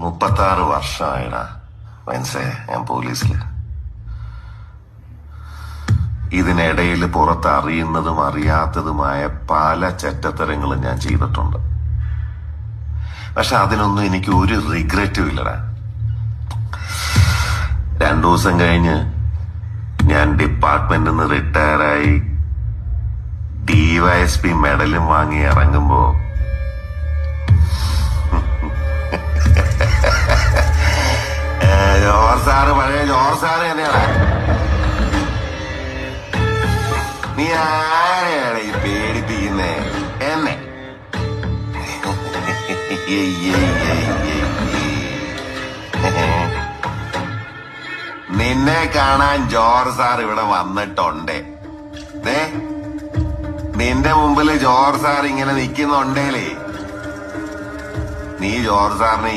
36 വർഷമായിടാ മനസ്സേ ഞാൻ പോലീസില്. ഇതിനിടയിൽ പുറത്ത് അറിയുന്നതും അറിയാത്തതുമായ പല ചെറ്റത്തരങ്ങളും ഞാൻ ചെയ്തിട്ടുണ്ട്. പക്ഷെ അതിനൊന്നും എനിക്ക് ഒരു റിഗ്രറ്റും ഇല്ലടാ. 2 ദിവസം കഴിഞ്ഞ് ഞാൻ ഡിപ്പാർട്ട്മെന്റിൽ നിന്ന് റിട്ടയറായി DYSP മെഡലും വാങ്ങി ഇറങ്ങുമ്പോ പഴയ ജോർജ് സാറ് തന്നെയാണ്. നീ ആരെയാണ് ഈ പേടിപ്പിക്കുന്നേ എന്നെ? നിന്നെ കാണാൻ ജോർജ് സാർ ഇവിടെ വന്നിട്ടുണ്ടേ. നിന്റെ മുമ്പില് ജോർജ് സാർ ഇങ്ങനെ നിൽക്കുന്നുണ്ടേലേ, നീ ജോർജ് സാറിനെ